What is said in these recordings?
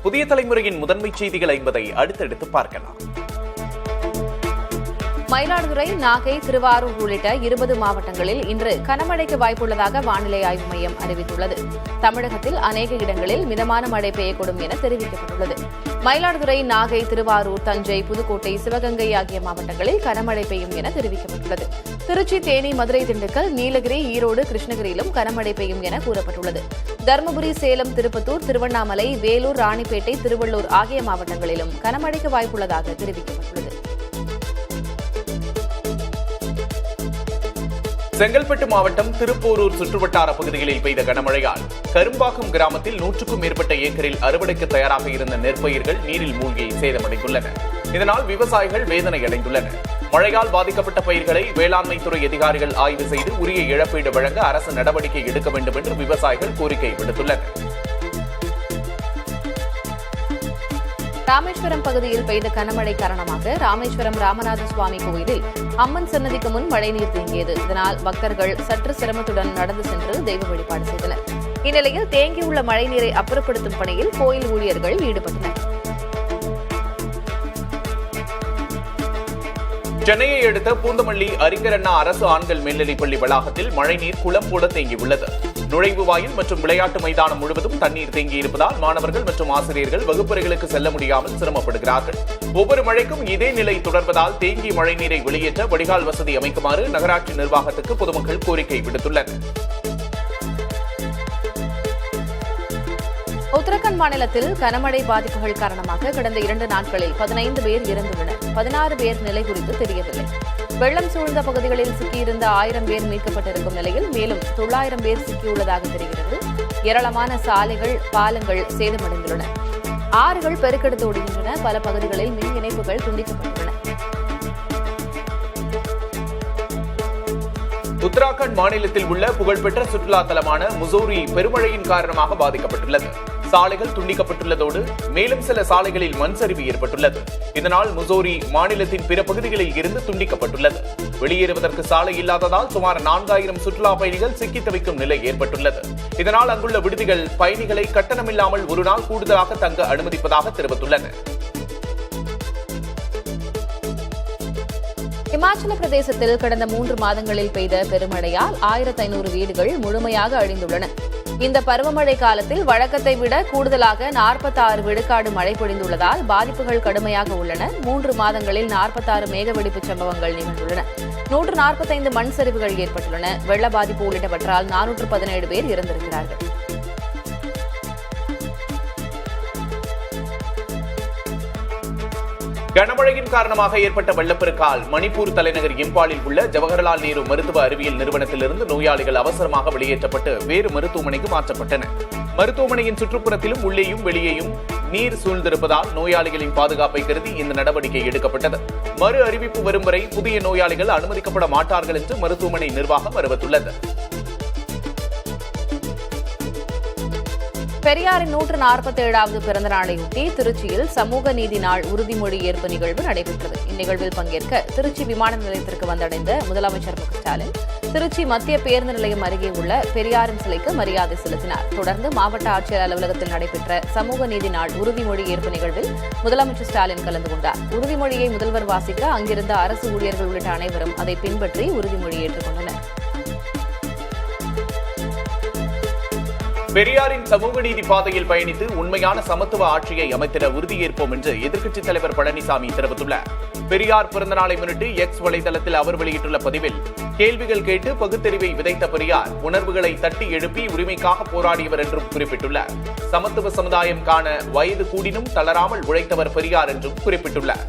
புதிய தலைமுறையின் முதன்மை செய்திகள் 50 அடுத்தடுத்து பார்க்கலாம். மயிலாடுதுறை, நாகை, திருவாரூர் உள்ளிட்ட 20 மாவட்டங்களில் இன்று கனமழைக்கு வாய்ப்புள்ளதாக வானிலை ஆய்வு மையம் அறிவித்துள்ளது. தமிழகத்தில் அநேக இடங்களில் மிதமான மழை பெய்யக்கூடும் என தெரிவிக்கப்பட்டுள்ளது. மயிலாடுதுறை, நாகை, திருவாரூர், தஞ்சை, புதுக்கோட்டை, சிவகங்கை ஆகிய மாவட்டங்களில் கனமழை பெய்யும் என தெரிவிக்கப்பட்டுள்ளது. திருச்சி, தேனி, மதுரை, திண்டுக்கல், நீலகிரி, ஈரோடு, கிருஷ்ணகிரியிலும் கனமழை பெய்யும் என கூறப்பட்டுள்ளது. தருமபுரி, சேலம், திருப்பத்தூர், திருவண்ணாமலை, வேலூர், ராணிப்பேட்டை, திருவள்ளூர் ஆகிய மாவட்டங்களிலும் கனமழைக்கு வாய்ப்புள்ளதாக தெரிவிக்கப்பட்டுள்ளது. செங்கல்பட்டு மாவட்டம் திருப்போரூர் சுற்றுவட்டார பகுதிகளில் பெய்த கனமழையால் கரும்பாக்கம் கிராமத்தில் 100க்கும் மேற்பட்ட ஏக்கரில் அறுவடைக்கு தயாராக இருந்த நெற்பயிர்கள் நீரில் மூழ்கி சேதமடைந்துள்ளன. இதனால் விவசாயிகள் வேதனை அடைந்துள்ளனர். மழையால் பாதிக்கப்பட்ட பயிர்களை வேளாண்மைத்துறை அதிகாரிகள் ஆய்வு செய்து உரிய இழப்பீடு வழங்க அரசு நடவடிக்கை எடுக்க வேண்டும் என்று விவசாயிகள் கோரிக்கை விடுத்துள்ளனர். ராமேஸ்வரம் பகுதியில் பெய்த கனமழை காரணமாக ராமேஸ்வரம் ராமநாத சுவாமி கோயிலில் அம்மன் சன்னதிக்கு முன் மழைநீர் தேங்கியது. இதனால் பக்தர்கள் சற்று சிரமத்துடன் நடந்து சென்று தெய்வ வழிபாடு செய்தனர். இந்நிலையில் தேங்கியுள்ள மழைநீரை அப்புறப்படுத்தும் பணியில் கோயில் ஊழியர்கள் ஈடுபட்டனர். சென்னையை அடுத்த பூந்தமல்லி அறிஞர் அண்ணா அரசு ஆண்கள் மேல்நிலைப்பள்ளி வளாகத்தில் மழைநீர் குளம் போல தேங்கியுள்ளது. நுழைவு வாயில் மற்றும் விளையாட்டு மைதானம் முழுவதும் தண்ணீர் தேங்கியிருப்பதால் மாணவர்கள் மற்றும் ஆசிரியர்கள் வகுப்பறைகளுக்கு செல்ல முடியாமல் சிரமப்படுகிறார்கள். ஒவ்வொரு மழைக்கும் இதே நிலை தொடர்வதால் தேங்கிய மழைநீரை வெளியேற்ற வடிகால் வசதி அமைக்குமாறு நகராட்சி நிர்வாகத்துக்கு பொதுமக்கள் கோரிக்கை விடுத்துள்ளனர். உத்தரகாண்ட் மாநிலத்தில் கனமழை பாதிப்புகள் காரணமாக கடந்த 2 நாட்களில் 15 பேர் இறந்துள்ளனர். 16 பேர் நிலை குறித்து தெரியவில்லை. வெள்ளம் சூழ்ந்த பகுதிகளில் சிக்கியிருந்த 1000 பேர் மீட்கப்பட்டிருக்கும் நிலையில் மேலும் 900 பேர் சிக்கியுள்ளதாக தெரிகிறது. ஏராளமான சாலைகள், பாலங்கள் சேதமடைந்துள்ளன. ஆறுகள் பெருக்கெடுத்து ஓடுகின்றன. பல பகுதிகளில் மின் இணைப்புகள் துண்டிக்கப்பட்டுள்ளன. உத்தராகண்ட் மாநிலத்தில் உள்ள புகழ்பெற்ற சுற்றுலா தலமான முசோரி பெருமழையின் காரணமாக பாதிக்கப்பட்டுள்ளது. சாலைகள் துண்டிக்கப்பட்டுள்ளதோடு மேலும் சில சாலைகளில் மண் சரிவு ஏற்பட்டுள்ளது. இதனால் முசோரி மாநிலத்தின் பிற பகுதிகளில் இருந்து துண்டிக்கப்பட்டுள்ளது. வெளியேறுவதற்கு சாலை இல்லாததால் சுமார் 4000 சுற்றுலா பயணிகள் சிக்கி தவிக்கும் நிலை ஏற்பட்டுள்ளது. இதனால் அங்குள்ள விடுதிகள் பயணிகளை கட்டணமில்லாமல் ஒரு நாள் கூடுதலாக தங்க அனுமதிப்பதாக தெரிவித்துள்ளனர். இமாச்சல பிரதேசத்தில் கடந்த 3 மாதங்களில் பெய்த பெருமழையால் 1500 வீடுகள் முழுமையாக அழிந்துள்ளன. இந்த பருவமழை காலத்தில் வழக்கத்தை விட கூடுதலாக 46 விழுக்காடு மழை பொழிந்துள்ளதால் பாதிப்புகள் கடுமையாக உள்ளன. 3 மாதங்களில் 46 மேகவெடிப்பு சம்பவங்கள் நிகழ்ந்துள்ளன. 145 மண் சரிவுகள் ஏற்பட்டுள்ளன. வெள்ள பாதிப்பு உள்ளிட்டவற்றால் 417 பேர் இறந்திருக்கிறார்கள். கனமழையின் காரணமாக ஏற்பட்ட வெள்ளப்பெருக்கால் மணிப்பூர் தலைநகர் இம்பாலில் உள்ள ஜவஹர்லால் நேரு மருத்துவ அறிவியல் நிறுவனத்திலிருந்து நோயாளிகள் அவசரமாக வெளியேற்றப்பட்டு வேறு மருத்துவமனைக்கு மாற்றப்பட்டனர். மருத்துவமனையின் சுற்றுப்புறத்திலும் உள்ளேயும் வெளியேயும் நீர் சூழ்ந்திருப்பதால் நோயாளிகளின் பாதுகாப்பை கருதி இந்த நடவடிக்கை எடுக்கப்பட்டது. மறு அறிவிப்பு வரும் வரை புதிய நோயாளிகள் அனுமதிக்கப்பட மாட்டார்கள் என்று மருத்துவமனை நிர்வாகம் அறிவித்துள்ளது. பெரியாரின் 147வது பிறந்த நாளையொட்டி திருச்சியில் சமூக நீதி நாள் உறுதிமொழி ஏற்பு நிகழ்வு நடைபெற்றது. இந்நிகழ்வில் பங்கேற்க திருச்சி விமான நிலையத்திற்கு வந்தடைந்த முதலமைச்சர் ஸ்டாலின் திருச்சி மத்திய பேருந்து நிலையம் அருகே உள்ள பெரியாரின் சிலைக்கு மரியாதை செலுத்தினார். தொடர்ந்து மாவட்ட ஆட்சியர் அலுவலகத்தில் நடைபெற்ற சமூக நீதி நாள் உறுதிமொழி ஏற்பு நிகழ்வில் முதலமைச்சர் ஸ்டாலின் கலந்து கொண்டார். உறுதிமொழியை முதல்வர் வாசிக்க அங்கிருந்த அரசு ஊழியர்கள் உள்ளிட்ட அனைவரும் அதை பின்பற்றி உறுதிமொழி ஏற்றுக்கொண்டனர். பெரியாரின் சமூக நீதி பாதையில் பயணித்து உண்மையான சமத்துவ ஆட்சியை அமைத்திட உறுதியேற்போம் என்று எதிர்க்கட்சித் தலைவர் பழனிசாமி தெரிவித்துள்ளார். பெரியார் பிறந்தநாளை முன்னிட்டு எக்ஸ் வலைதளத்தில் அவர் வெளியிட்டுள்ள பதிவில், கேள்விகள் கேட்டு பகுத்தறிவை விதைத்த பெரியார் உணர்வுகளை தட்டி எழுப்பி உரிமைக்காக போராடியவர் என்றும் குறிப்பிட்டுள்ளார். சமத்துவ சமுதாயம் காண வயது கூடினும் தளராமல் உழைத்தவர் பெரியார் என்றும் குறிப்பிட்டுள்ளார்.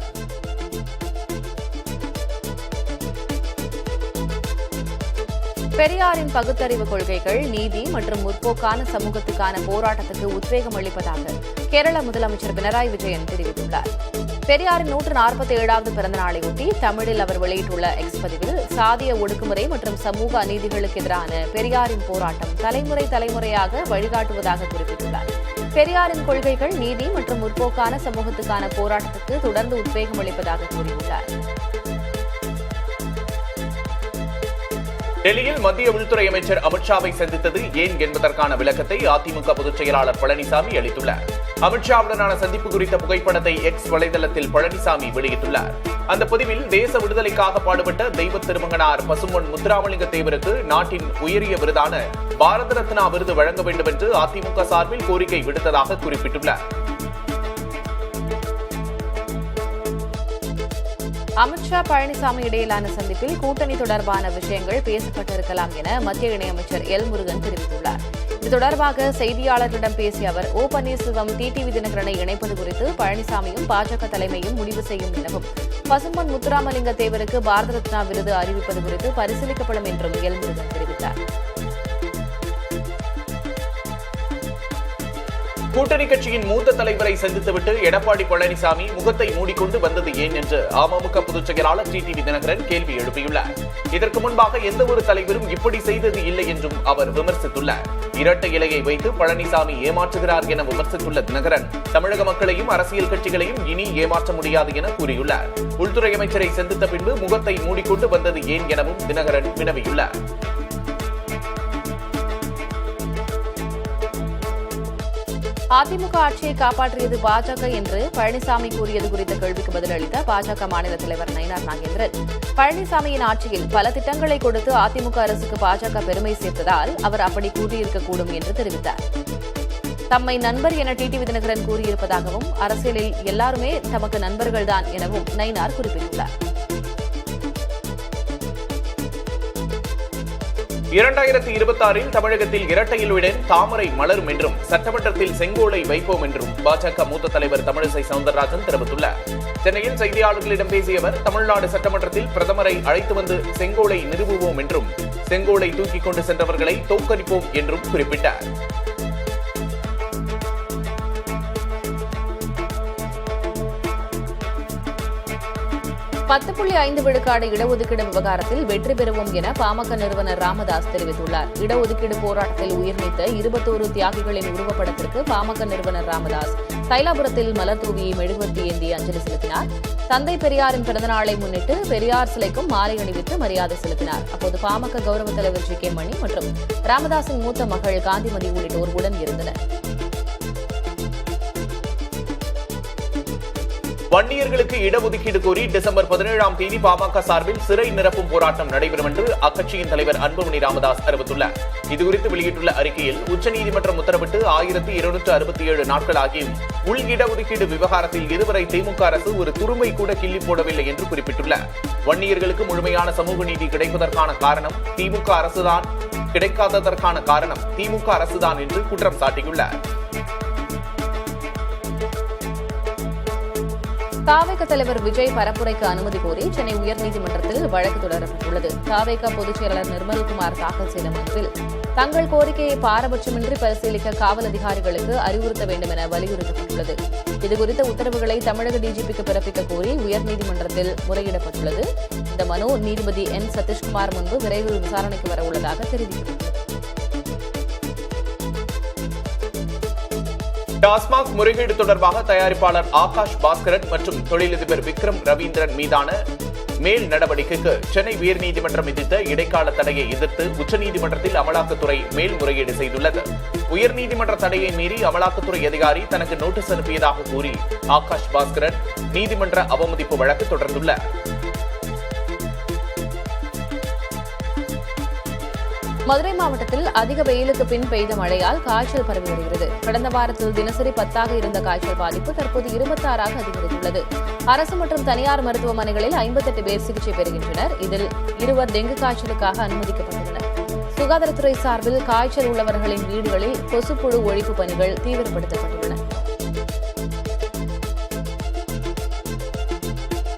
பெரியாரின் பகுத்தறிவு கொள்கைகள் நீதி மற்றும் முற்போக்கான சமூகத்துக்கான போராட்டத்துக்கு உத்வேகம் அளிப்பதாக கேரள முதலமைச்சர் பினராயி விஜயன் தெரிவித்துள்ளார். பெரியாரின் 147வது பிறந்த நாளையொட்டி தமிழில் அவர் வெளியிட்டுள்ள எக்ஸ் பதிவில், சாதிய ஒடுக்குமுறை மற்றும் சமூக அநீதிகளுக்கு எதிரான பெரியாரின் போராட்டம் தலைமுறையாக வழிகாட்டுவதாக குறிப்பிட்டுள்ளார். பெரியாரின் கொள்கைகள் நீதி மற்றும் முற்போக்கான சமூகத்துக்கான போராட்டத்துக்கு தொடர்ந்து உத்வேகம் அளிப்பதாக கூறியுள்ளார். டெல்லியில் மத்திய உள்துறை அமைச்சர் அமித்ஷாவை சந்தித்தது ஏன் என்பதற்கான விளக்கத்தை அதிமுக பொதுச் செயலாளர் பழனிசாமி அளித்துள்ளார். அமித்ஷாவுடனான சந்திப்பு குறித்த புகைப்படத்தை எக்ஸ் வலைதளத்தில் பழனிசாமி வெளியிட்டுள்ளார். அந்த பதிவில் தேச விடுதலைக்காக பாடுபட்ட தெய்வ திருமகனார் பசும்பொன் முத்துராமலிங்க தேவருக்கு நாட்டின் உயரிய விருதான பாரத ரத்னா விருது வழங்க வேண்டும் என்று அதிமுக சார்பில் கோரிக்கை விடுத்ததாக குறிப்பிட்டுள்ளார். அமித்ஷா பழனிசாமி இடையிலான சந்திப்பில் கூட்டணி தொடர்பான விஷயங்கள் பேசப்பட்டிருக்கலாம் என மத்திய இணையமைச்சர் எல் முருகன் தெரிவித்துள்ளார். இது தொடர்பாக செய்தியாளர்களிடம் பேசிய அவர் ஓ பன்னீர்செல்வம் டிடிவி தினகரனை இணைப்பது குறித்து பழனிசாமியும் பாஜக தலைமையும் முடிவு செய்யும் எனவும் பசும்பொன் முத்துராமலிங்க தேவருக்கு பாரத ரத்னா விருது அறிவிப்பது குறித்து பரிசீலிக்கப்படும் என்றும் எல் முருகன் தெரிவித்தார். கூட்டணி கட்சியின் மூத்த தலைவரை சந்தித்துவிட்டு எடப்பாடி பழனிசாமி முகத்தை மூடிக்கொண்டு வந்தது ஏன் என்று அமமுக பொதுச் செயலாளர் டிடிவி தினகரன் கேள்வி எழுப்பியுள்ளார். இதற்கு முன்பாக எந்த ஒரு தலைவரும் இப்படி செய்தது இல்லை என்றும் அவர் விமர்சித்துள்ளார். இரட்டை இலையை வைத்து பழனிசாமி ஏமாற்றுகிறார் என விமர்சித்துள்ள தினகரன் தமிழக மக்களையும் அரசியல் கட்சிகளையும் இனி ஏமாற்ற முடியாது என கூறியுள்ளார். உள்துறை அமைச்சரை சந்தித்த பின்பு முகத்தை மூடிக்கொண்டு வந்தது ஏன் எனவும் தினகரன் வினவியுள்ளார். அதிமுக ஆட்சியை காப்பாற்றியது பாஜக என்று பழனிசாமி கூறியது குறித்த கேள்விக்கு பதிலளித்த பாஜக மாநில தலைவர் நயினார் நாகேந்திரன், பழனிசாமியின் ஆட்சியில் பல திட்டங்களை கொடுத்து அதிமுக அரசுக்கு பாஜக பெருமை சேர்த்ததால் அவர் அப்படி கூறியிருக்கக்கூடும் என்று தெரிவித்தார். தம்மை நண்பர் என டிடிவி தினகரன் கூறியிருப்பதாகவும் அரசியலில் எல்லாருமே தமக்கு நண்பர்கள்தான் எனவும் நயினார் குறிப்பிட்டுள்ளார். 2026 தமிழகத்தில் இரட்டையிலுடன் தாமரை மலரும் என்றும் சட்டமன்றத்தில் செங்கோலை வைப்போம் என்றும் பாஜக மூத்த தலைவர் தமிழிசை சவுந்தரராஜன் தெரிவித்துள்ளார். சென்னையில் செய்தியாளர்களிடம் பேசிய அவர் தமிழ்நாடு சட்டமன்றத்தில் பிரதமரை அழைத்து வந்து செங்கோலை நிறுவுவோம் என்றும் செங்கோலை தூக்கிக் கொண்டு சென்றவர்களை தோற்கடிப்போம் என்றும் குறிப்பிட்டார். விழுக்காடு இடஒதுக்கீடு விவகாரத்தில் வெற்றி பெறுவோம் என பாமக நிறுவனர் ராமதாஸ் தெரிவித்துள்ளார். இடஒதுக்கீடு போராட்டத்தில் உயிர்நீத்த 21 தியாகிகளின் உருவப்படத்திற்கு பாமக நிறுவனர் ராமதாஸ் தைலாபுரத்தில் மலர் தூவி மெழுகுவர்த்தி ஏந்தி அஞ்சலி செலுத்தினார். தந்தை பெரியாரின் பிறந்தநாளை முன்னிட்டு பெரியார் சிலைக்கும் மாலை அணிவித்து மரியாதை செலுத்தினார். அப்போது பாமக கௌரவ தலைவர் ஜி கே மணி மற்றும் ராமதாஸின் மூத்த மகள் காந்திமதி உள்ளிட்டோர் உடன் இருந்தனர். வன்னியர்களுக்கு இடஒதுக்கீடு கோரி டிசம்பர் 17ஆம் தேதி பாமக சார்பில் சிறை நிரப்பும் போராட்டம் நடைபெறும் என்று அக்கட்சியின் தலைவர் அன்புமணி ராமதாஸ் அறிவித்துள்ளார். இதுகுறித்து வெளியிட்டுள்ள அறிக்கையில் உச்சநீதிமன்றம் உத்தரவிட்டு 1267 நாட்கள் ஆகியும் உள் இடஒதுக்கீடு விவகாரத்தில் இதுவரை திமுக அரசு ஒரு துருமை கூட கிள்ளி போடவில்லை என்று குறிப்பிட்டுள்ளார். வன்னியர்களுக்கு முழுமையான சமூக நீதி கிடைப்பதற்கான காரணம் திமுக அரசுதான், கிடைக்காததற்கான காரணம் திமுக அரசுதான் என்று குற்றம் சாட்டியுள்ளார். தாவேக தலைவர் விஜய் பரப்புரைக்கு அனுமதி கோரி சென்னை உயர்நீதிமன்றத்தில் வழக்கு தொடரப்பட்டுள்ளது. தாவேக பொதுச் செயலாளர் நிர்மல்குமார் தாக்கல் செய்த மனுவில் தங்கள் கோரிக்கையை பாரபட்சமின்றி பரிசீலிக்க காவல் அதிகாரிகளுக்கு அறிவுறுத்த வேண்டும் என வலியுறுத்தப்பட்டுள்ளது. இதுகுறித்த உத்தரவுகளை தமிழக டிஜிபிக்கு பிறப்பிக்க கோரி உயர்நீதிமன்றத்தில் முறையிடப்பட்டுள்ளது. இந்த மனு நீதிபதி என் சதீஷ்குமார் முன்பு விரைவில் விசாரணைக்கு வரவுள்ளதாக தெரிவிக்கப்பட்டுள்ளது. டாஸ்மாக் முறைகேடு தொடர்பாக தயாரிப்பாளர் ஆகாஷ் பாஸ்கரன் மற்றும் தொழிலதிபர் விக்ரம் ரவீந்திரன் மீதான மேல் நடவடிக்கைக்கு சென்னை உயர்நீதிமன்றம் விதித்த இடைக்கால தடையை எதிர்த்து உச்சநீதிமன்றத்தில் அமலாக்கத்துறை மேல்முறையீடு செய்துள்ளது. உயர்நீதிமன்ற தடையை மீறி அமலாக்கத்துறை அதிகாரி தனக்கு நோட்டீஸ் அனுப்பியதாக கூறி ஆகாஷ் பாஸ்கரன் நீதிமன்ற அவமதிப்பு வழக்கு தொடர்ந்துள்ளார். மதுரை மாவட்டத்தில் அதிக வெயிலுக்கு பின் பெய்த மழையால் காய்ச்சல் பரவி வருகிறது. கடந்த வாரத்தில் தினசரி 10 இருந்த காய்ச்சல் பாதிப்பு தற்போது 26 அதிகரித்துள்ளது. அரசு மற்றும் தனியார் மருத்துவமனைகளில் 58 பேர் சிகிச்சை பெறுகின்றனர். இதில் 2 டெங்கு காய்ச்சலுக்காக அனுமதிக்கப்பட்டுள்ளனர். சுகாதாரத்துறை சார்பில் காய்ச்சல் உள்ளவர்களின் வீடுகளில் கொசுப்புழு ஒழிப்பு பணிகள் தீவிரப்படுத்தப்பட்டுள்ளன.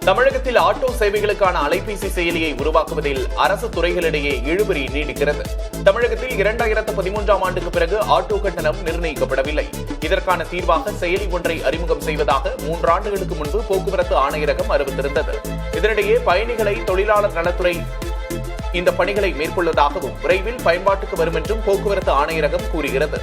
தமிழகத்தில் ஆட்டோ சேவைகளுக்கான அலைபேசி செயலியை உருவாக்குவதில் அரசு துறைகளிடையே இழுபறி நீடிக்கிறது. தமிழகத்தில் 2013ஆம் ஆண்டுக்கு பிறகு ஆட்டோ கட்டணம் நிர்ணயிக்கப்படவில்லை. இதற்கான தீர்வாக செயலி ஒன்றை அறிமுகம் செய்வதாக 3 ஆண்டுகளுக்கு முன்பு போக்குவரத்து ஆணையரகம் அறிவித்திருந்தது. இதனிடையே பயணிகளை தொழிலாளர் நலத்துறை இந்த பணிகளை மேற்கொள்வதாகவும் விரைவில் பயன்பாட்டுக்கு வரும் என்றும் போக்குவரத்து ஆணையரகம் கூறுகிறது.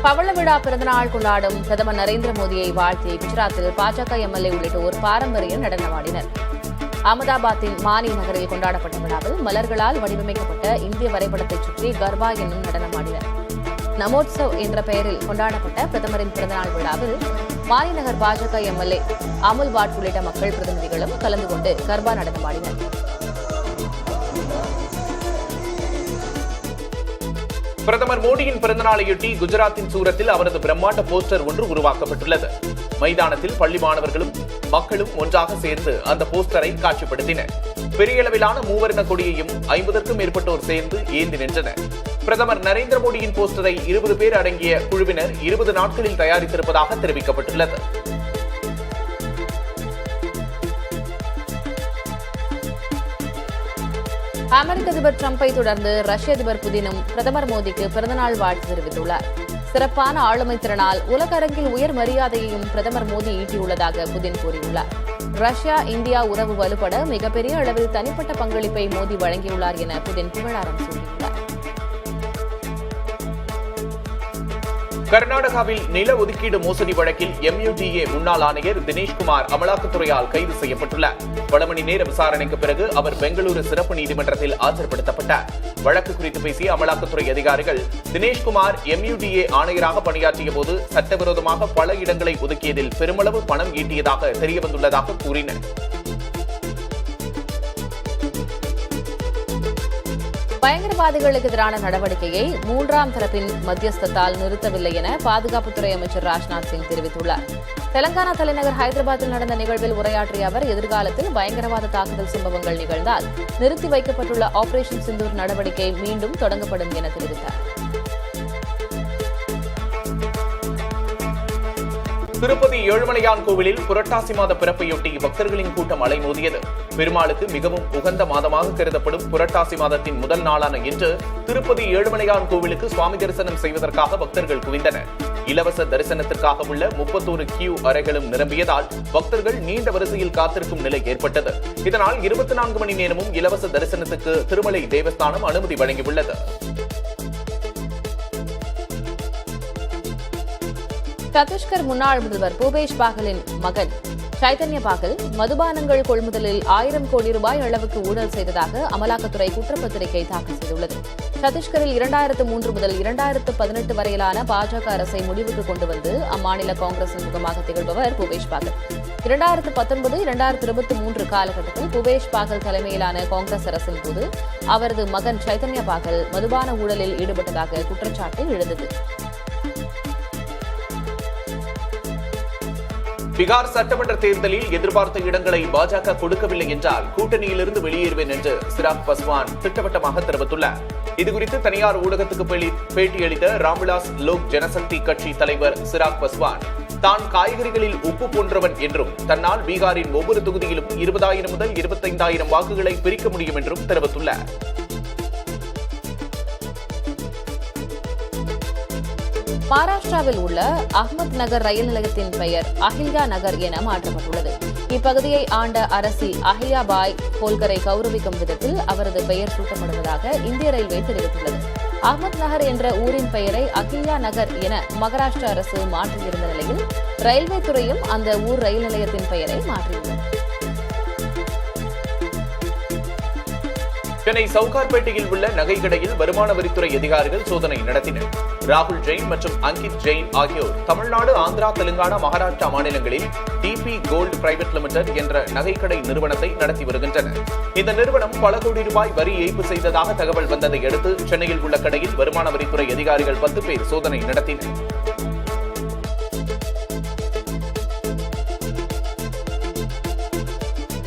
பவள விழா பிறந்தநாள் கொண்டாடும் பிரதமர் நரேந்திர மோடியை வாழ்த்தி குஜராத்தில் பாஜக எம்எல்ஏ உள்ளிட்டோர் பாரம்பரிய நடனமாடினர். அகமதாபாத்தின் மானி நகரில் கொண்டாடப்பட்ட விழாவில் மலர்களால் வடிவமைக்கப்பட்ட இந்திய வரைபடத்தை சுற்றி கர்பா என்னும் நடனமாடினர். நமோத்சவ் என்ற பெயரில் கொண்டாடப்பட்ட பிரதமரின் பிறந்தநாள் விழாவில் மானி நகர் பாஜக எம்எல்ஏ அமுல் பாட் உள்ளிட்ட மக்கள் பிரதிநிதிகளும் கலந்து கொண்டு கர்பா நடனமாடினர். பிரதமர் மோடியின் பிறந்தநாளையொட்டி குஜராத்தின் சூரத்தில் அவரது பிரம்மாண்ட போஸ்டர் ஒன்று உருவாக்கப்பட்டுள்ளது. மைதானத்தில் பள்ளி மாணவர்களும் மக்களும் ஒன்றாக சேர்ந்து அந்த போஸ்டரை காட்சிப்படுத்தினர். பெரிய அளவிலான மூவர்ண கொடியையும் 50க்கும் மேற்பட்டோர் சேர்ந்து ஏந்தி நின்றனர். பிரதமர் நரேந்திர மோடியின் போஸ்டரை 20 பேர் அடங்கிய குழுவினர் 20 நாட்களில் தயாரித்திருப்பதாக தெரிவிக்கப்பட்டுள்ளது. அமெரிக்க அதிபர் டிரம்பை தொடர்ந்து ரஷ்ய அதிபர் புதினும் பிரதமர் மோடிக்கு பிறந்தநாள் வாழ்த்து தெரிவித்துள்ளார். சிறப்பான ஆளுமை திறனால் உலக அரங்கில் உயர் மரியாதையையும் பிரதமர் மோடி ஈட்டியுள்ளதாக புதின் கூறியுள்ளார். ரஷ்யா இந்தியா உறவு வலுப்பட மிகப்பெரிய அளவில் தனிப்பட்ட பங்களிப்பை மோடி வழங்கியுள்ளார் என புதின் புகழாரம் சூட்டியுள்ளார். கர்நாடகாவில் நில ஒதுக்கீடு மோசடி வழக்கில் MUDA முன்னாள் ஆணையர் தினேஷ்குமார் அமலாக்கத்துறையால் கைது செய்யப்பட்டுள்ளார். பல மணி நேர விசாரணைக்கு பிறகு அவர் பெங்களூரு சிறப்பு நீதிமன்றத்தில் ஆஜர்படுத்தப்பட்டார். வழக்கு குறித்து பேசிய அமலாக்கத்துறை அதிகாரிகள் தினேஷ்குமார் MUDA ஆணையராக பணியாற்றிய போது சட்டவிரோதமாக பல இடங்களை ஒதுக்கியதில் பெருமளவு பணம் ஈட்டியதாக தெரியவந்துள்ளதாக கூறினர். பயங்கரவாதிகளுக்கு எதிரான நடவடிக்கையை 3ஆம் தரப்பின் மத்தியஸ்தத்தால் நிறுத்தவில்லை என பாதுகாப்புத்துறை அமைச்சர் ராஜ்நாத் சிங் தெரிவித்துள்ளார். தெலங்கானா தலைநகர் ஹைதராபாத்தில் நடந்த நிகழ்வில் உரையாற்றிய அவர் எதிர்காலத்தில் பயங்கரவாத தாக்குதல் சம்பவங்கள் நிகழ்ந்தால் நிறுத்தி வைக்கப்பட்டுள்ள ஆபரேஷன் சிந்தூர் நடவடிக்கை மீண்டும் தொடங்கப்படும் என தெரிவித்தார். திருப்பதி ஏழுமலையான் கோவிலில் புரட்டாசி மாத பிறப்பையொட்டி பக்தர்களின் கூட்டம் அலைமோதியது. பெருமாளுக்கு மிகவும் உகந்த மாதமாக கருதப்படும் புரட்டாசி மாதத்தின் முதல் நாளான இன்று திருப்பதி ஏழுமலையான் கோவிலுக்கு சுவாமி தரிசனம் செய்வதற்காக பக்தர்கள் குவிந்தனர். இலவச தரிசனத்திற்காக உள்ள 31 கியூ அறைகளும் நிரம்பியதால் பக்தர்கள் நீண்ட வரிசையில் காத்திருக்கும் நிலை ஏற்பட்டது. இதனால் 24 மணி நேரமும் இலவச தரிசனத்துக்கு திருமலை தேவஸ்தானம் அனுமதி வழங்கியுள்ளது. சத்தீஸ்கர் முன்னாள் முதல்வர் பூபேஷ் பாகலின் மகன் சைதன்ய பாகல் மதுபானங்கள் கொள்முதலில் 1000 கோடி ரூபாய் அளவுக்கு ஊழல் செய்ததாக அமலாக்கத்துறை குற்றப்பத்திரிகை தாக்கல் செய்துள்ளது. சத்தீஸ்கரில் 2003 முதல் 2018 வரையிலான பாஜக அரசை முடிவுக்கு கொண்டு வந்து அம்மாநில காங்கிரசின் முகமாக திகழ்பவர் பூபேஷ் பாகல். 2019-2023 காலகட்டத்தில் பூபேஷ் பாகல் தலைமையிலான காங்கிரஸ் அரசின் போது அவரது மகன் சைதன்ய பாகல் மதுபான ஊழலில் ஈடுபட்டதாக குற்றச்சாட்டு எழுந்தது. பீகார் சட்டமன்ற தேர்தலில் எதிர்பார்த்த இடங்களை பாஜக கொடுக்கவில்லை என்றால் கூட்டணியிலிருந்து வெளியேறுவேன் என்று சிராக் பஸ்வான் திட்டவட்டமாக தெரிவித்துள்ளார். இதுகுறித்து தனியார் ஊடகத்துக்கு பேட்டியளித்த ராம்விலாஸ் லோக் ஜனசக்தி கட்சி தலைவர் சிராக் பஸ்வான் தான் காய்கறிகளில் உப்பு போன்றவன் என்றும் தன்னால் பீகாரின் ஒவ்வொரு தொகுதியிலும் 20,000 முதல் 25,000 வாக்குகளை பிரிக்க முடியும் என்றும் தெரிவித்துள்ளார். மகாராஷ்டிராவில் உள்ள அஹ்மத் நகர் ரயில் நிலையத்தின் பெயர் அஹில்யா நகர் என மாற்றப்பட்டுள்ளது. இப்பகுதியை ஆண்ட அரசி அஹில்யாபாய் ஹோல்கரை கௌரவிக்கும் விதத்தில் அவரது பெயர் சூட்டப்படுவதாக இந்திய ரயில்வே தெரிவித்துள்ளது. அஹ்மத் நகர் என்ற ஊரின் பெயரை அஹில்யா நகர் என மகாராஷ்டிரா அரசு மாற்றியிருந்த நிலையில் ரயில்வே துறையும் அந்த ஊர் ரயில் நிலையத்தின் பெயரை மாற்றியுள்ளது. சென்னை சவுகார்பேட்டையில் உள்ள நகை கடையில் வருமான வரித்துறை அதிகாரிகள் சோதனை நடத்தினர். ராகுல் ஜெயின் மற்றும் அங்கித் ஜெயின் ஆகியோர் தமிழ்நாடு, ஆந்திரா, தெலுங்கானா, மகாராஷ்டிரா மாநிலங்களில் DP கோல்டு பிரைவேட் லிமிடெட் என்ற நகைக்கடை நிறுவனத்தை நடத்தி வருகின்றனர். இந்த நிறுவனம் பல கோடி ரூபாய் வரி ஏய்ப்பு செய்ததாக தகவல் வந்ததை அடுத்து சென்னையில் உள்ள கடையில் வருமான வரித்துறை அதிகாரிகள் 10 பேர் சோதனை நடத்தினர்.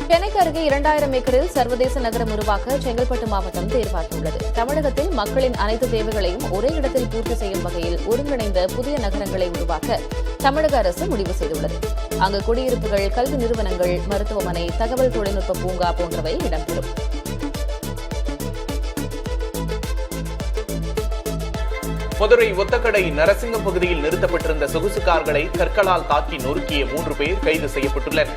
சென்னைக்கு அருகே 2000 ஏக்கரில் சர்வதேச நகரம் உருவாக்க செங்கல்பட்டு மாவட்டம் தேர்வாகியுள்ளது. தமிழகத்தில் மக்களின் அனைத்து தேவைகளையும் ஒரே இடத்தில் பூர்த்தி செய்யும் வகையில் ஒருங்கிணைந்த புதிய நகரங்களை உருவாக்க தமிழக அரசு முடிவு செய்துள்ளது. அங்கு குடியிருப்புகள், கல்வி நிறுவனங்கள், மருத்துவமனை, தகவல் தொழில்நுட்ப பூங்கா போன்றவை இடம்பெறும். மதுரை ஒத்தக்கடை நரசிங்கம் பகுதியில் நிறுத்தப்பட்டிருந்த சொகுசு கார்களை கற்களால் தாக்கி நொறுக்கிய 3 பேர் கைது செய்யப்பட்டுள்ளனர்.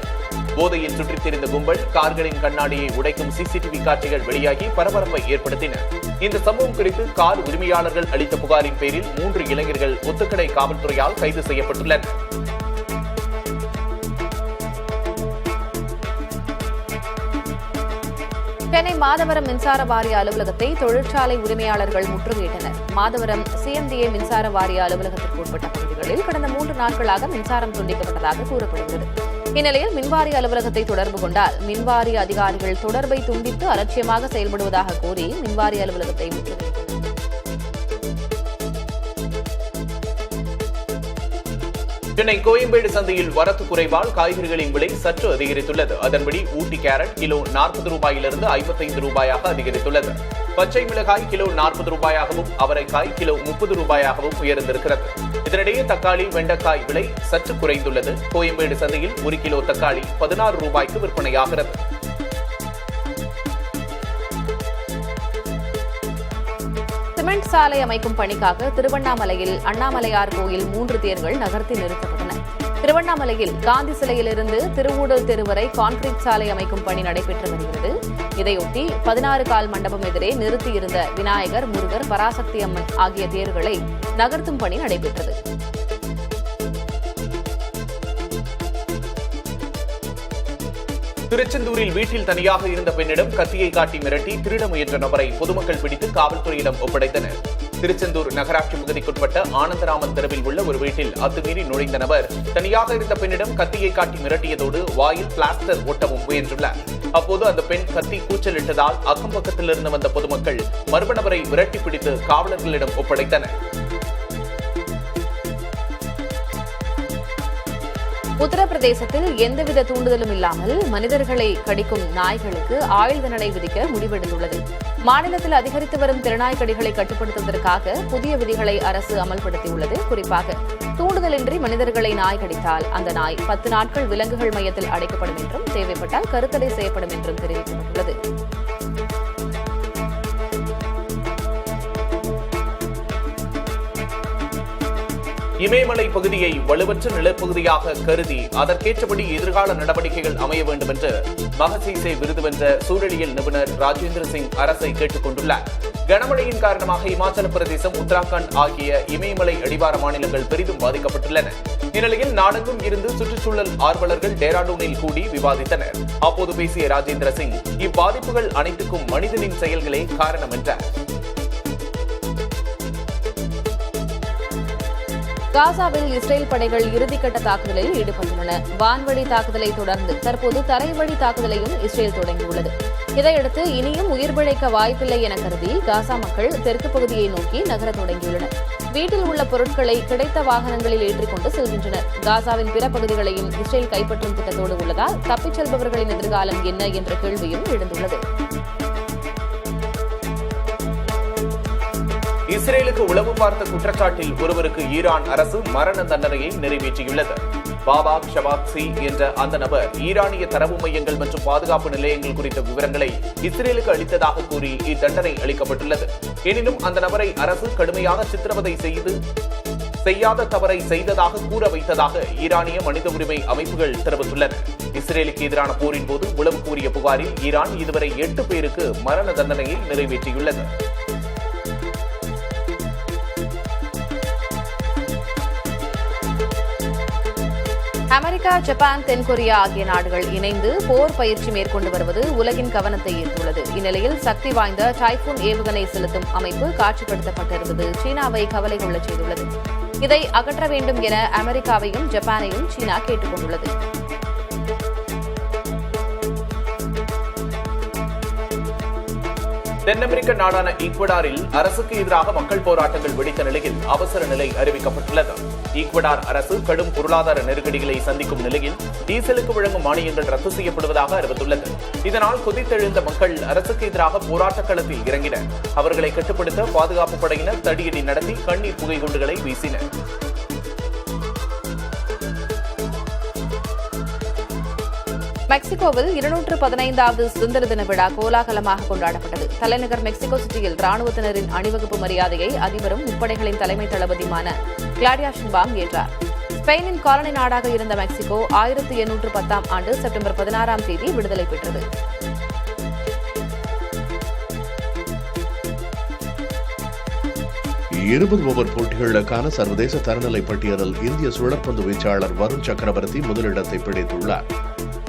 போதையில் சுற்றித் திரிந்த கும்பல் கார்களின் கண்ணாடியை உடைக்கும் சிசிடிவி காட்சிகள் வெளியாகி பரபரப்பை ஏற்படுத்தின. இந்த சம்பவம் குறித்து கார் உரிமையாளர்கள் அளித்த புகாரின் பேரில் 3 இளைஞர்கள் ஒத்துக்கடை காவல்துறையால் கைது செய்யப்பட்டுள்ளனர். சென்னை மாதவரம் மின்சார வாரிய அலுவலகத்தை தொழிற்சாலை உரிமையாளர்கள் முற்றுகையிட்டனர். மாதவரம் சிஎம்டிஏ மின்சார வாரிய அலுவலகத்திற்கு உட்பட்ட பகுதிகளில் கடந்த 3 நாட்களாக மின்சாரம் துண்டிக்கப்பட்டதாக கூறப்படுகிறது. இந்நிலையில் மின்வாரிய அலுவலகத்தை தொடர்பு கொண்டால் மின்வாரிய அதிகாரிகள் தொடர்பை துண்டித்து அலட்சியமாக செயல்படுவதாக கூறி மின்வாரிய அலுவலகத்தை முற்றுகையிட்டனர். சென்னை கோயம்பேடு சந்தையில் வரத்து குறைவால் காய்கறிகளின் விலை சற்று அதிகரித்துள்ளது. அதன்படி ஊட்டி கேரட் கிலோ 40 ரூபாயிலிருந்து 55 ரூபாயாக அதிகரித்துள்ளது. பச்சை மிளகாய் கிலோ 40 ரூபாயாகவும் அவரைக்காய் கிலோ 30 ரூபாயாகவும் உயர்ந்திருக்கிறது. இதனிடையே தக்காளி வெண்டைக்காய் விலை சற்று குறைந்துள்ளது. கோயம்பேடு சந்தையில் 1 கிலோ தக்காளி 16 ரூபாய்க்கு விற்பனையாகிறது. சிமெண்ட் சாலை அமைக்கும் பணிக்காக திருவண்ணாமலையில் அண்ணாமலையார் கோயில் 3 தேர்கள் நகர்த்தி நிறுத்தப்பட்டன. திருவண்ணாமலையில் காந்தி சிலையிலிருந்து திருவூடல் தெரு வரை கான்கிரீட் சாலை அமைக்கும் பணி நடைபெற்று வருகிறது. இதையொட்டி 16 கால் மண்டபம் எதிரே நிறுத்தியிருந்த விநாயகர், முருகர், பராசக்தி அம்மன் ஆகிய தேர்களை நகர்த்தும் பணி நடைபெற்றது. திருச்செந்தூரில் வீட்டில் தனியாக இருந்த பெண்ணிடம் கத்தியை காட்டி மிரட்டி திருட முயன்ற நபரை பொதுமக்கள் பிடித்து காவல்துறையிடம் ஒப்படைத்தனர். திருச்செந்தூர் நகராட்சி பகுதிக்குட்பட்ட ஆனந்தராமன் தெருவில் உள்ள ஒரு வீட்டில் அத்துமீறி நுழைந்த நபர் தனியாக இருந்த பெண்ணிடம் கத்தியை காட்டி மிரட்டியதோடு வாயில் பிளாஸ்டர் ஒட்டவும் முயன்றுள்ளார். அப்போது அந்த பெண் கத்தி கூச்சலிட்டதால் அக்கம் பக்கத்திலிருந்து வந்த பொதுமக்கள் மர்ம நபரை விரட்டி பிடித்து காவலர்களிடம் ஒப்படைத்தனர். உத்தரப்பிரதேசத்தில் எந்தவித தூண்டுதலும் இல்லாமல் மனிதர்களை கடிக்கும் நாய்களுக்கு ஆயுள் தண்டனை விதிக்க முடிவெடுத்துள்ளது. மாநிலத்தில் அதிகரித்து வரும் தெருநாய் கடிகளை கட்டுப்படுத்துவதற்காக புதிய விதிகளை அரசு அமல்படுத்தியுள்ளது. குறிப்பாக தூண்டுதலின்றி மனிதர்களை நாய் கடித்தால் அந்த நாய் 10 நாட்கள் விலங்குகள் மையத்தில் அடைக்கப்படும் என்றும் தேவைப்பட்டால் கருத்தடை செய்யப்படும் என்றும் தெரிவிக்கப்பட்டுள்ளது. இமயமலை பகுதியை வலுவற்ற நிலப்பகுதியாக கருதி அதற்கேற்றபடி எதிர்கால நடவடிக்கைகள் அமைய வேண்டும் என்று மகசீசே விருது வென்ற சூழலியல் நிபுணர் ராஜேந்திர சிங் அரசை கேட்டுக் கொண்டுள்ளார். கனமழையின் காரணமாக இமாச்சல பிரதேசம், உத்தராகண்ட் ஆகிய இமயமலை அடிவார மாநிலங்கள் பெரிதும் பாதிக்கப்பட்டுள்ளன. இந்நிலையில் நாடெங்கும் இருந்து சுற்றுச்சூழல் ஆர்வலர்கள் டேராடூனில் கூடி விவாதித்தனர். அப்போது பேசிய ராஜேந்திர சிங் இப்பாதிப்புகள் அனைத்துக்கும் மனிதனின் செயல்களே காரணம் என்றார். காசாவில் இஸ்ரேல் படைகள் இறுதிக்கட்ட தாக்குதலில் ஈடுபட்டுள்ளன. வான்வழி தாக்குதலை தொடர்ந்து தற்போது தரைவழி தாக்குதலையும் இஸ்ரேல் தொடங்கியுள்ளது. இதையடுத்து இனியும் உயிர் பிழைக்க வாய்ப்பில்லை என கருதி காசா மக்கள் தெற்கு பகுதியை நோக்கி நகர தொடங்கியுள்ளனர். வீட்டில் உள்ள பொருட்களை கிடைத்த வாகனங்களில் ஏற்றிக்கொண்டு செல்கின்றனர். காசாவின் பிற பகுதிகளையும் இஸ்ரேல் கைப்பற்றும் திட்டத்தோடு உள்ளதால் தப்பிச் செல்பவர்களின் எதிர்காலம் என்ன என்ற கேள்வியும் எழுந்துள்ளது. இஸ்ரேலுக்கு உளவு பார்த்த குற்றச்சாட்டில் ஒருவருக்கு ஈரான் அரசு மரண தண்டனையை நிறைவேற்றியுள்ளது. பாபாக் ஷபாக்சி என்ற அந்த நபர் ஈரானிய தரவு மையங்கள் மற்றும் பாதுகாப்பு நிலையங்கள் குறித்த விவரங்களை இஸ்ரேலுக்கு அளித்ததாக கூறி இத்தண்டனை அளிக்கப்பட்டுள்ளது. எனினும் அந்த நபரை அரசு கடுமையாக சித்திரவதை செய்யாத தவறை செய்ததாக கூற வைத்ததாக ஈரானிய மனித உரிமை அமைப்புகள் தெரிவித்துள்ளன. இஸ்ரேலுக்கு எதிரான போரின் போது உளவு கூறிய புகாரில் ஈரான் இதுவரை 8 பேருக்கு மரண தண்டனையை நிறைவேற்றியுள்ளது. அமெரிக்கா, ஜப்பான், தென்கொரியா ஆகிய நாடுகள் இணைந்து போர் பயிற்சி மேற்கொண்டு வருவது உலகின் கவனத்தை ஈர்த்துள்ளது. இந்நிலையில் சக்தி வாய்ந்த டைபூன் ஏவுகணை செலுத்தும் அமைப்பு காட்சிப்படுத்தப்பட்டிருந்தது சீனாவை கவலை கொள்ளச் செய்துள்ளது. இதை அகற்ற வேண்டும் என அமெரிக்காவையும் ஜப்பானையும் சீனா கேட்டுக் கொண்டுள்ளது. தென் அமெரிக்க நாடான ஈக்வடாரில் அரசுக்கு எதிராக மக்கள் போராட்டங்கள் வெடித்த நிலையில் அவசர நிலை அறிவிக்கப்பட்டுள்ளது. ஈக்வடார் அரசு கடும் பொருளாதார நெருக்கடிகளை சந்திக்கும் நிலையில் டீசலுக்கு வழங்கும் மானியங்கள் ரத்து செய்யப்படுவதாக அறிவித்துள்ளது. இதனால் கொதித்தெழுந்த மக்கள் அரசுக்கு எதிராக போராட்டக் களத்தில் இறங்கினர். அவர்களை கட்டுப்படுத்த பாதுகாப்பு படையினர் தடியடி நடத்தி கண்ணீர் புகை குண்டுகளை வீசினர். மெக்சிகோவில் 215வது சுதந்திர தின விழா கோலாகலமாக கொண்டாடப்பட்டது. தலைநகர் மெக்சிகோ சிட்டியில் ராணுவத்தினரின் அணிவகுப்பு மரியாதையை அதிபரும் முப்படைகளின் தலைமை தளபதியுமான கிளாடியா ஷின்பாம் ஏற்றார். ஸ்பெயினின் காலனி நாடாக இருந்த மெக்சிகோ 1810 ஆண்டு செப்டம்பர் 16 தேதி விடுதலை பெற்றது. ஓவர் போட்டிகளுக்கான சர்வதேச தரநிலை பட்டியலில் இந்திய சுழற்பந்து வீச்சாளர் வருண் சக்கரவர்த்தி முதலிடத்தை பிடித்துள்ளார்.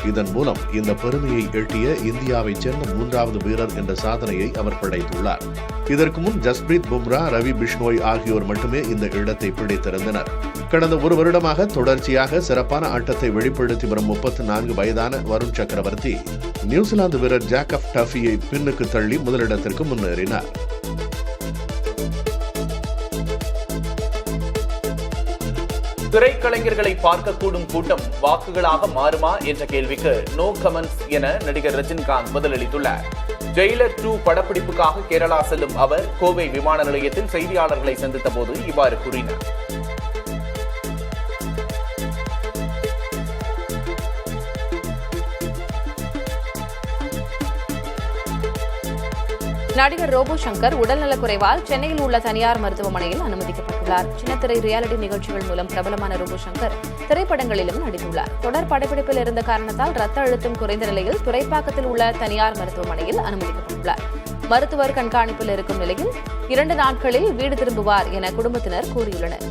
இதன் மூலம் இந்த பெருமையை எட்டிய இந்தியாவைச் சேர்ந்த 3வது வீரர் என்ற சாதனையை அவர் படைத்துள்ளார். இதற்கு முன் ஜஸ்பிரீத் பும்ரா, ரவி பிஷ்னோய் ஆகியோர் மட்டுமே இந்த இடத்தை பிடித்திருந்தனர். கடந்த ஒரு வருடமாக தொடர்ச்சியாக சிறப்பான ஆட்டத்தை வெளிப்படுத்தி வரும் 34 வயதான வருண் சக்கரவர்த்தி நியூசிலாந்து வீரர் ஜாக்கப் டஃபியை பின்னுக்கு தள்ளி முதலிடத்திற்கு முன்னேறினார். திரைக்கலைஞர்களை பார்க்கக்கூடும் கூட்டம் வாக்குகளாக மாறுமா என்ற கேள்விக்கு நோ கமெண்ட்ஸ் என நடிகர் ரஜினிகாந்த் பதிலளித்துள்ளார். ஜெயிலர் 2 படப்பிடிப்புக்காக கேரளா செல்லும் அவர் கோவை விமான நிலையத்தில் செய்தியாளர்களை சந்தித்த போது இவ்வாறு கூறினார். நடிகர் ரோபோ சங்கர் உடல்நலக்குறைவால் சென்னையில் உள்ள தனியார் மருத்துவமனையில் அனுமதிக்கப்பட்டுள்ளார். சின்னத்திரை ரியாலிட்டி நிகழ்ச்சிகள் மூலம் பிரபலமான ரோபோ சங்கர் திரைப்படங்களிலும் நடித்துள்ளார். தொடர் படப்பிடிப்பில் இருந்த காரணத்தால் ரத்த அழுத்தம் குறைந்த நிலையில் துறைப்பாக்கத்தில் உள்ள தனியார் மருத்துவமனையில் அனுமதிக்கப்பட்டுள்ளார். மருத்துவர் கண்காணிப்பில் இருக்கும் நிலையில் 2 நாட்களில் வீடு திரும்புவார் என குடும்பத்தினர் கூறியுள்ளனர்.